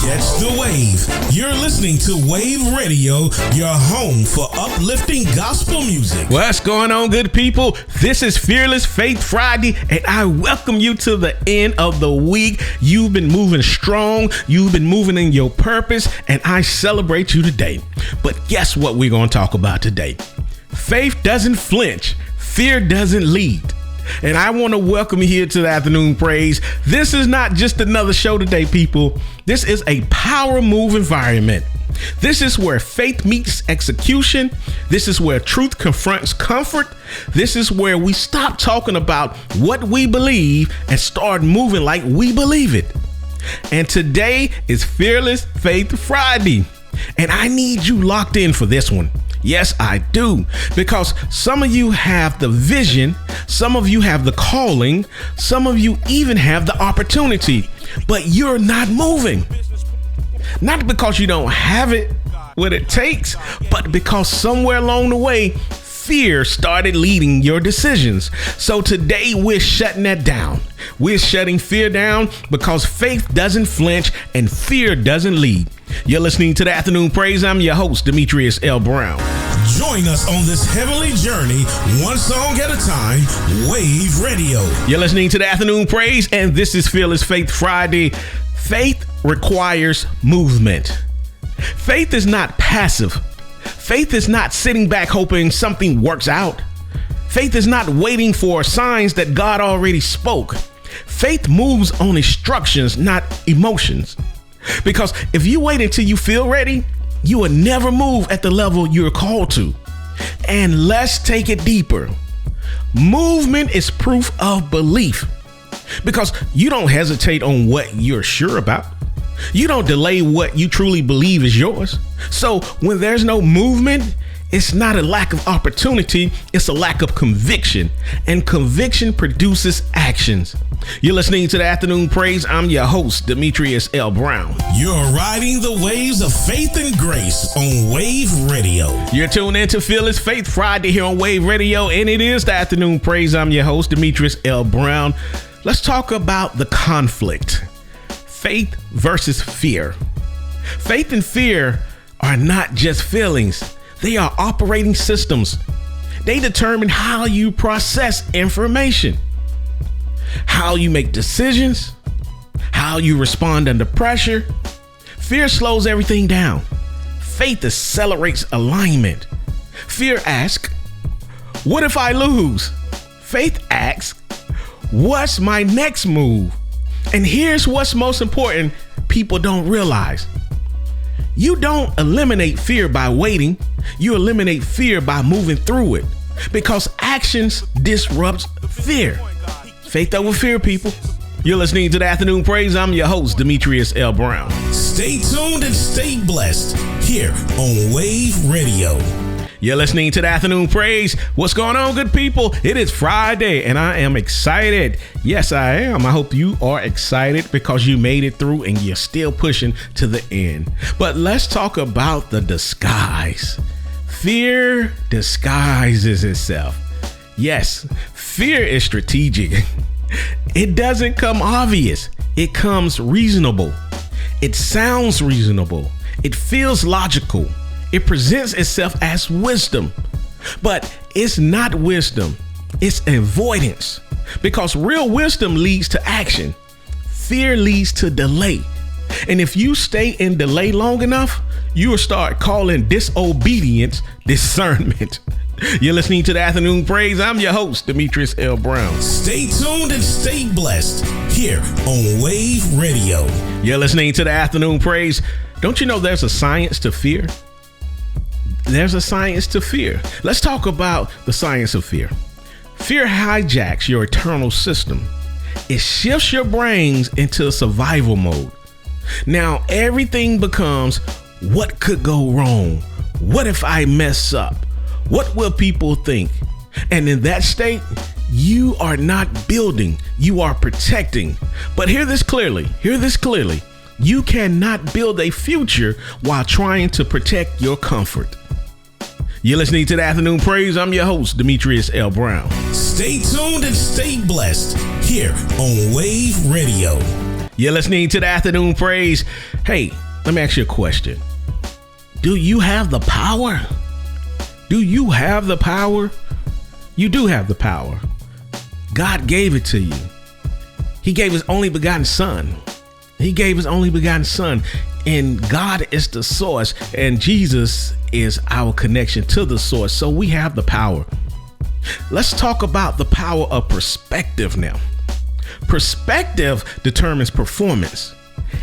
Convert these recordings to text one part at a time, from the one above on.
Catch the wave. You're listening to Wayvve Radio, your home for uplifting gospel music. What's going on, good people? This is Fearless Faith Friday, and I welcome you to the end of the week. You've been moving strong. You've been moving in your purpose, and I celebrate you today. But guess what we're going to talk about today? Faith doesn't flinch. Fear doesn't lead. And I want to welcome you here to the Afternoon Praise. This is not just another show today, people. This is a power move environment. This is where faith meets execution. This is where truth confronts comfort. This is where we stop talking about what we believe and start moving like we believe it. And today is Fearless Faith Friday. And I need you locked in for this one. Yes, I do. Because some of you have the vision, some of you have the calling, some of you even have the opportunity, but you're not moving. Not because you don't have it, what it takes, but because somewhere along the way, fear started leading your decisions. So today we're shutting that down. We're shutting fear down because faith doesn't flinch and fear doesn't lead. You're listening to the Afternoon Praise. I'm your host, Demetrius L. Brown. Join us on this heavenly journey, one song at a time, Wayvve Radio. You're listening to the Afternoon Praise, and this is Fearless Faith Friday. Faith requires movement. Faith is not passive. Faith is not sitting back hoping something works out. Faith is not waiting for signs that God already spoke. Faith moves on instructions, not emotions. Because if you wait until you feel ready, you will never move at the level you're called to. And let's take it deeper. Movement is proof of belief. Because you don't hesitate on what you're sure about. You don't delay what you truly believe is yours. So when there's no movement, it's not a lack of opportunity, it's a lack of conviction. And conviction produces actions. You're listening to the Afternoon Praise. I'm your host, Demetrius L. Brown. You're riding the waves of faith and grace on Wayvve Radio. You're tuned into Fearless Faith Friday here on Wayvve Radio, and it is the Afternoon Praise. I'm your host, Demetrius L. Brown. Let's talk about the conflict. Faith versus fear. Faith and fear are not just feelings. They are operating systems. They determine how you process information, how you make decisions, how you respond under pressure. Fear slows everything down. Faith accelerates alignment. Fear asks, what if I lose? Faith asks, what's my next move? And here's what's most important, people don't realize. You don't eliminate fear by waiting. You eliminate fear by moving through it. Because actions disrupt fear. Faith over fear, people. You're listening to the Afternoon Praise. I'm your host, Demetrius L. Brown. Stay tuned and stay blessed here on Wayvve Radio. You're listening to the Afternoon Praise. What's going on, good people? It is Friday, and I am excited. Yes, I am. I hope you are excited because you made it through and you're still pushing to the end. But let's talk about the disguise. Fear disguises itself. Yes, fear is strategic. It doesn't come obvious. It comes reasonable. It sounds reasonable. It feels logical. It presents itself as wisdom, but it's not wisdom. It's avoidance, because real wisdom leads to action. Fear leads to delay. And if you stay in delay long enough, you will start calling disobedience discernment. You're listening to the Afternoon Praise. I'm your host, Demetrius L. Brown. Stay tuned and stay blessed here on Wayvve Radio. You're listening to the Afternoon Praise. Don't you know there's a science to fear? There's a science to fear. Let's talk about the science of fear. Fear hijacks your internal system. It shifts your brains into survival mode. Now everything becomes, what could go wrong? What if I mess up? What will people think? And in that state, you are not building, you are protecting. But hear this clearly. You cannot build a future while trying to protect your comfort. You're listening to the Afternoon Praise. I'm your host, Demetrius L. Brown. Stay tuned and stay blessed here on Wayvve Radio. You're listening to the Afternoon Praise. Hey, let me ask you a question. Do you have the power? Do you have the power? You do have the power. God gave it to you. He gave his only begotten son. He gave his only begotten son. And God is the source. And Jesus is our connection to the source. So we have the power. Let's talk about the power of perspective now. Perspective determines performance.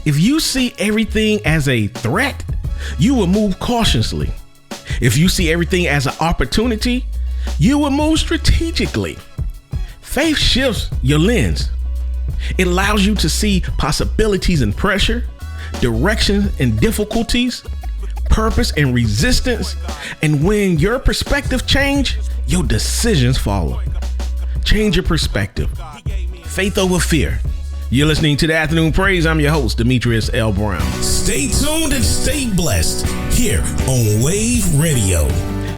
If you see everything as a threat, you will move cautiously. If you see everything as an opportunity, you will move strategically. Faith shifts your lens. It allows you to see possibilities and pressure, direction and difficulties, purpose and resistance. And when your perspective changes, your decisions follow. Change your perspective. Faith over fear. You're listening to the Afternoon Praise. I'm your host, Demetrius L. Brown. Stay tuned and stay blessed here on Wayvve Radio.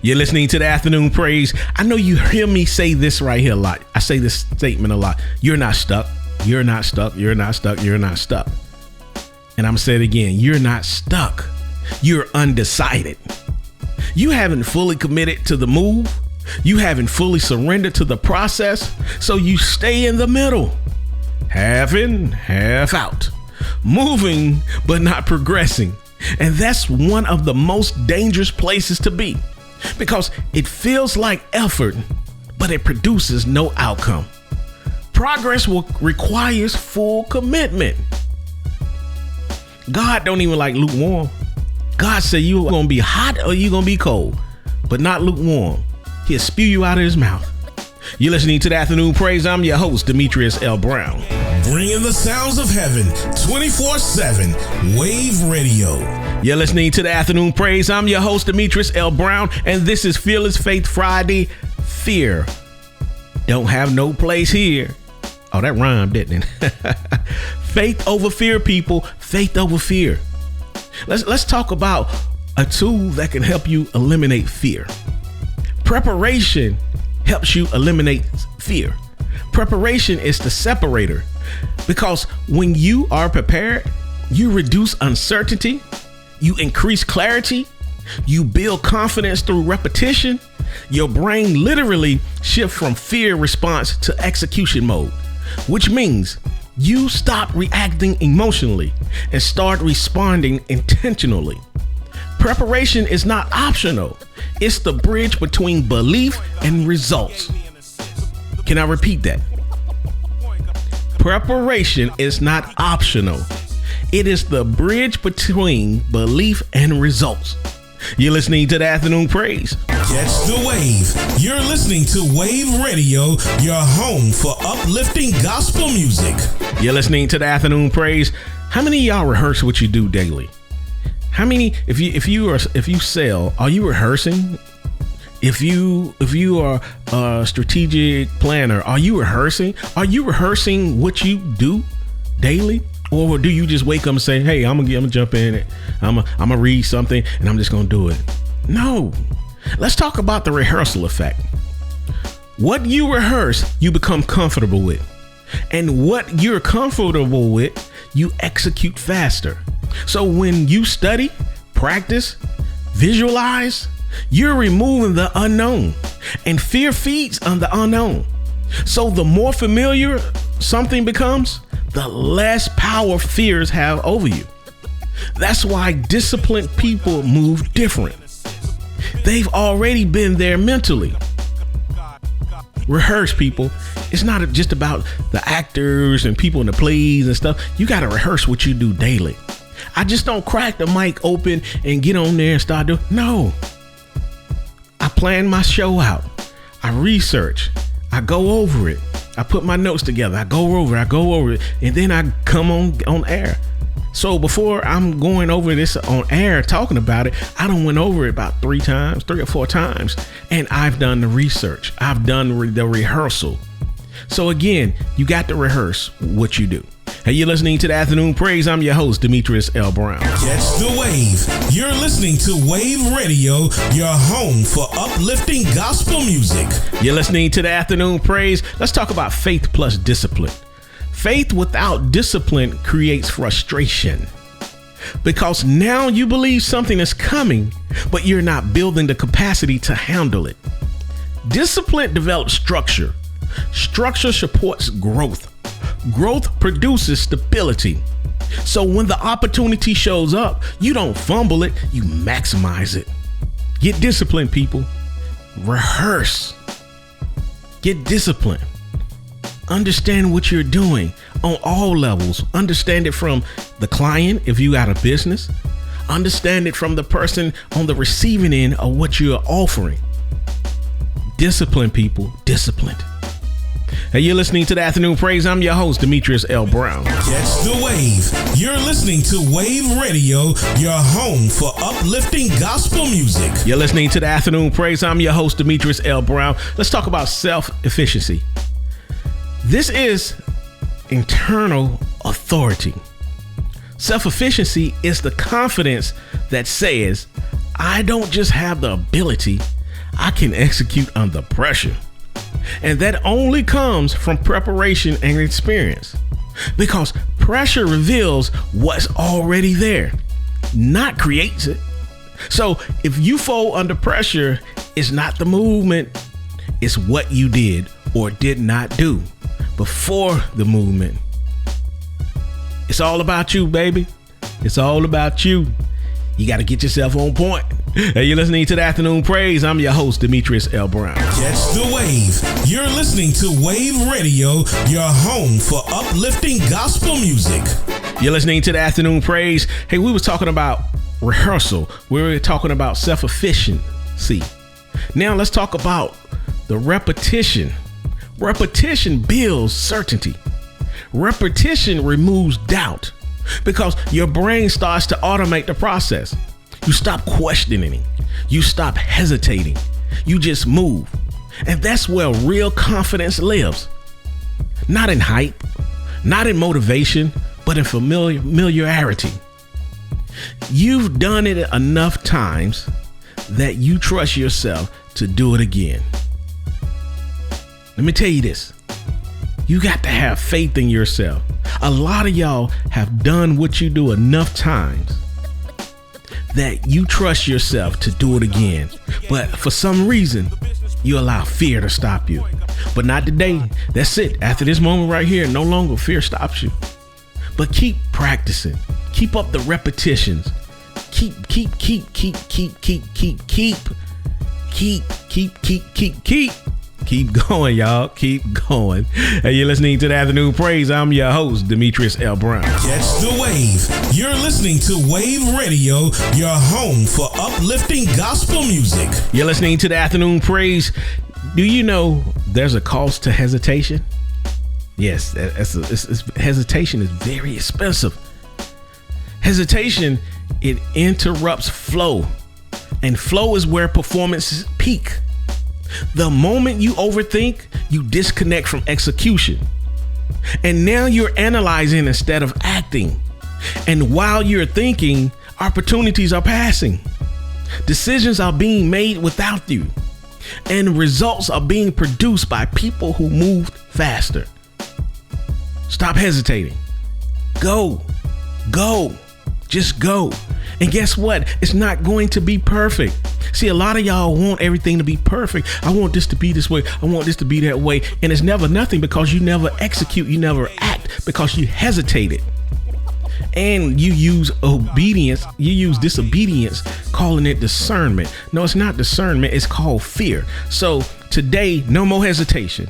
You're listening to the Afternoon Praise. I know you hear me say this right here a lot. I say this statement a lot. You're not stuck. You're not stuck. You're not stuck. You're not stuck. And I'm going to say it again. You're not stuck. You're undecided. You haven't fully committed to the move. You haven't fully surrendered to the process. So you stay in the middle. Half in, half out. Moving, but not progressing. And that's one of the most dangerous places to be. Because it feels like effort, but it produces no outcome. Progress requires full commitment. God don't even like lukewarm. God said you're going to be hot or you're going to be cold, but not lukewarm. He'll spew you out of his mouth. You're listening to the Afternoon Praise. I'm your host, Demetrius L. Brown. Bringing the sounds of heaven 24/7, Wayvve Radio. You're listening to the Afternoon Praise. I'm your host, Demetrius L. Brown, and this is Fearless Faith Friday. Fear don't have no place here. Oh, that rhymed, didn't it? Faith over fear, people. Faith over fear. Let's talk about a tool that can help you eliminate fear. Preparation helps you eliminate fear. Preparation is the separator, because when you are prepared, you reduce uncertainty, you increase clarity, you build confidence through repetition. Your brain literally shifts from fear response to execution mode, which means you stop reacting emotionally and start responding intentionally. Preparation is not optional. It's the bridge between belief and results. Can I repeat that? Preparation is not optional. It is the bridge between belief and results. You're listening to the Afternoon Praise. Catch the wave. You're listening to Wayvve Radio, your home for uplifting gospel music. You're listening to the Afternoon Praise. How many of y'all rehearse what you do daily? How many, if you sell, are you rehearsing? If you are a strategic planner, are you rehearsing? Are you rehearsing what you do daily? Or do you just wake up and say, hey, I'm gonna jump in it. I'm gonna read something and I'm just gonna do it? No. Let's talk about the rehearsal effect. What you rehearse, you become comfortable with. And what you're comfortable with, you execute faster. So when you study, practice, visualize, you're removing the unknown, and fear feeds on the unknown. So the more familiar something becomes, the less power fears have over you. That's why disciplined people move different. They've already been there mentally. Rehearse, people. It's not just about the actors and people in the plays and stuff. You got to rehearse what you do daily. I just don't crack the mic open and get on there and start doing. No. I plan my show out. I research. I go over it. I put my notes together. I go over it. And then I come on air. So before I'm going over this on air talking about it, I done went over it about 3 or 4 times. And I've done the research. I've done the rehearsal. So again, you got to rehearse what you do. Hey, you're listening to the Afternoon Praise. I'm your host, Demetrius L. Brown. Catch the wave. You're listening to Wayvve Radio, your home for uplifting gospel music. You're listening to the Afternoon Praise. Let's talk about faith plus discipline. Faith without discipline creates frustration because now you believe something is coming, but you're not building the capacity to handle it. Discipline develops structure. Structure supports growth. Growth produces stability. So when the opportunity shows up, you don't fumble it, you maximize it. Get disciplined, people. Rehearse. Get disciplined. Understand what you're doing on all levels. Understand it from the client if you got a business. Understand it from the person on the receiving end of what you're offering. Discipline, people. Disciplined. Hey, you're listening to the Afternoon Praise. I'm your host, Demetrius L. Brown. Catch the wave. You're listening to Wayvve Radio, your home for uplifting gospel music. You're listening to the Afternoon Praise. I'm your host, Demetrius L. Brown. Let's talk about self-efficacy. This is internal authority. Self-efficacy is the confidence that says, I don't just have the ability, I can execute under pressure. And that only comes from preparation and experience, because pressure reveals what's already there, not creates it. So if you fall under pressure, it's not the movement, it's what you did or did not do before the movement. It's all about you, baby. It's all about you. You got to get yourself on point. Hey, you're listening to the Afternoon Praise. I'm your host, Demetrius L. Brown. Catch the wave. You're listening to Wayvve Radio, your home for uplifting gospel music. You're listening to the Afternoon Praise. Hey, we were talking about rehearsal. We were talking about self-efficacy. Now let's talk about the repetition. Repetition builds certainty. Repetition removes doubt because your brain starts to automate the process. You stop questioning. You stop hesitating. You just move. And that's where real confidence lives. Not in hype, not in motivation, but in familiarity. You've done it enough times that you trust yourself to do it again. Let me tell you this. You got to have faith in yourself. A lot of y'all have done what you do enough times that you trust yourself to do it again. But for some reason, you allow fear to stop you. But not today. That's it. After this moment right here, no longer fear stops you. But keep practicing. Keep up the repetitions. Keep going, y'all. Keep going. Hey, you're listening to the Afternoon Praise. I'm your host, Demetrius L. Brown. Catch the wave. You're listening to Wayvve Radio, your home for uplifting gospel music. You're listening to the Afternoon Praise. Do you know there's a cost to hesitation? Yes, hesitation is very expensive. Hesitation, it interrupts flow. And flow is where performances peak. The moment you overthink, you disconnect from execution. And now you're analyzing instead of acting. And while you're thinking, opportunities are passing. Decisions are being made without you. And results are being produced by people who moved faster. Stop hesitating. Go. Just go. And guess what? It's not going to be perfect. See, a lot of y'all want everything to be perfect. I want this to be this way. I want this to be that way. And it's never nothing because you never execute. You never act because you hesitated. And you use obedience. You use disobedience, calling it discernment. No, it's not discernment. It's called fear. So today, no more hesitation.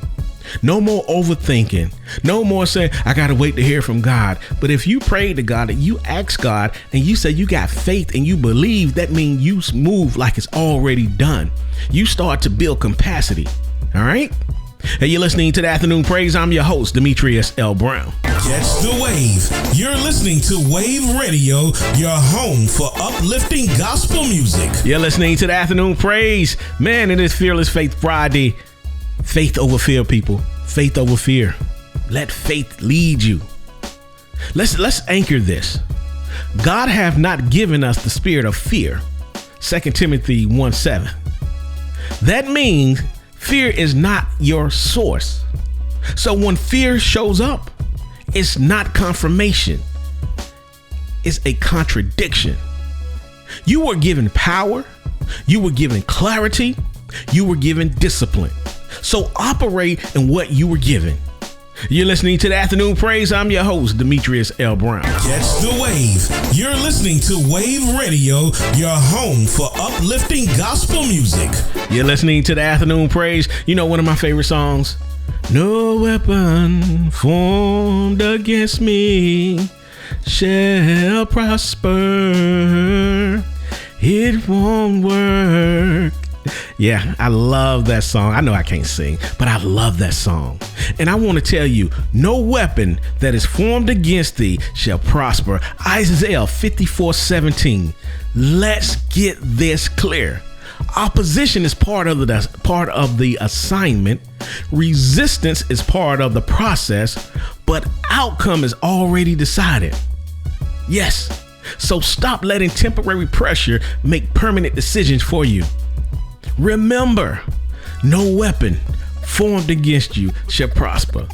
No more overthinking. No more saying, I got to wait to hear from God. But if you pray to God and you ask God and you say you got faith and you believe, that means you move like it's already done. You start to build capacity. All right. Hey, you're listening to the Afternoon Praise. I'm your host, Demetrius L. Brown. Catch the wave. You're listening to Wayvve Radio, your home for uplifting gospel music. You're listening to the Afternoon Praise. Man, it is Fearless Faith Friday. Faith over fear, people. Faith over fear. Let faith lead you. Let's anchor this. God have not given us the spirit of fear. 2 Timothy 1:7. That means fear is not your source. So when fear shows up, It's not confirmation. It's a contradiction. You were given power. You were given clarity. You were given discipline. So operate in what you were given. You're listening to the Afternoon Praise. I'm your host, Demetrius L. Brown. Catch the wave. You're listening to Wayvve Radio, your home for uplifting gospel music. You're listening to the Afternoon Praise. You know one of my favorite songs? No weapon formed against me shall prosper. It won't work. Yeah, I love that song. I know I can't sing, but I love that song. And I want to tell you, no weapon that is formed against thee shall prosper. Isaiah 54:17. Let's get this clear. Opposition is part of the assignment. Resistance is part of the process, but outcome is already decided. Yes. So stop letting temporary pressure make permanent decisions for you. Remember, no weapon formed against you shall prosper.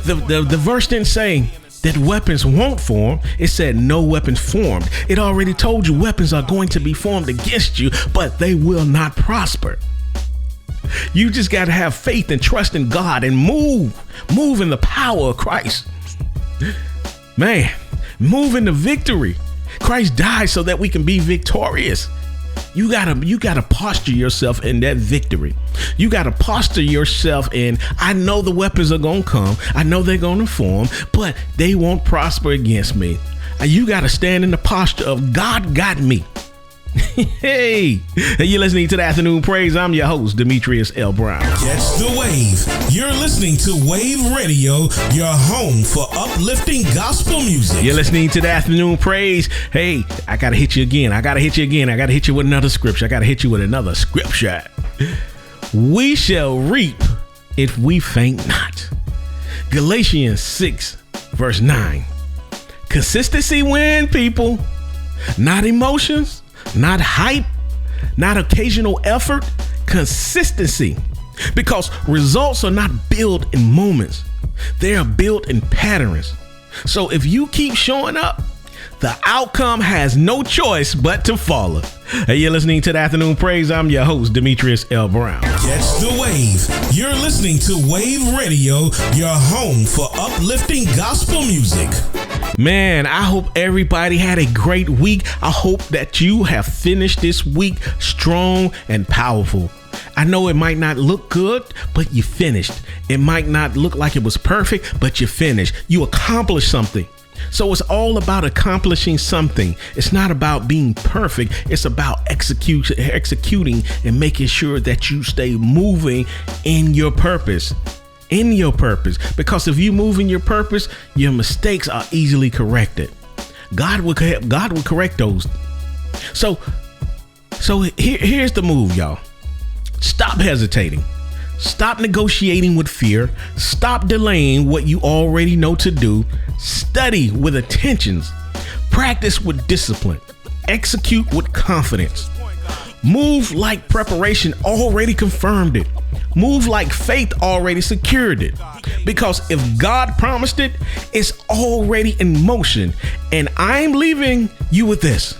The verse didn't say that weapons won't form. It said no weapons formed. It already told you weapons are going to be formed against you, but they will not prosper. You just got to have faith and trust in God and move in the power of Christ. Man, move in the victory. Christ died so that we can be victorious. You gotta posture yourself in that victory. You gotta posture yourself in, I know the weapons are gonna come. I know they're gonna form, but they won't prosper against me. You gotta stand in the posture of God got me. Hey, you're listening to the Afternoon Praise. I'm your host, Demetrius L. Brown. Catch the wave. You're listening to Wayvve Radio, your home for uplifting gospel music. You're listening to the Afternoon Praise. Hey, I gotta hit you again. I gotta hit you with another scripture. We shall reap if we faint not. Galatians 6, verse 9. Consistency win, people. Not emotions. Not hype, not occasional effort, consistency. Because results are not built in moments. They are built in patterns. So if you keep showing up, the outcome has no choice but to follow. Hey, you're listening to the Afternoon Praise. I'm your host, Demetrius L. Brown. Catch the wave. You're listening to Wayvve Radio, your home for uplifting gospel music. Man, I hope everybody had a great week. I hope that you have finished this week strong and powerful. I know it might not look good, but you finished. It might not look like it was perfect, but you finished. You accomplished something. So it's all about accomplishing something. It's not about being perfect. It's about executing and making sure that you stay moving in your purpose. Because if you move in your purpose, your mistakes are easily corrected. God will correct those. So here's the move, y'all. Stop hesitating. Stop negotiating with fear. Stop delaying what you already know to do. Study with attentions. Practice with discipline. Execute with confidence. Move like preparation already confirmed it. Move like faith already secured it. Because if God promised it, it's already in motion. And I'm leaving you with this.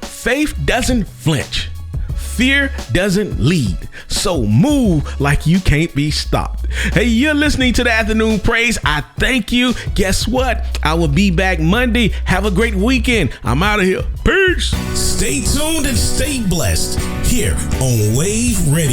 Faith doesn't flinch. Fear doesn't lead. So move like you can't be stopped. Hey, you're listening to the Afternoon Praise. I thank you. Guess what? I will be back Monday. Have a great weekend. I'm out of here. Peace. Stay tuned and stay blessed here on Wayvve Radio.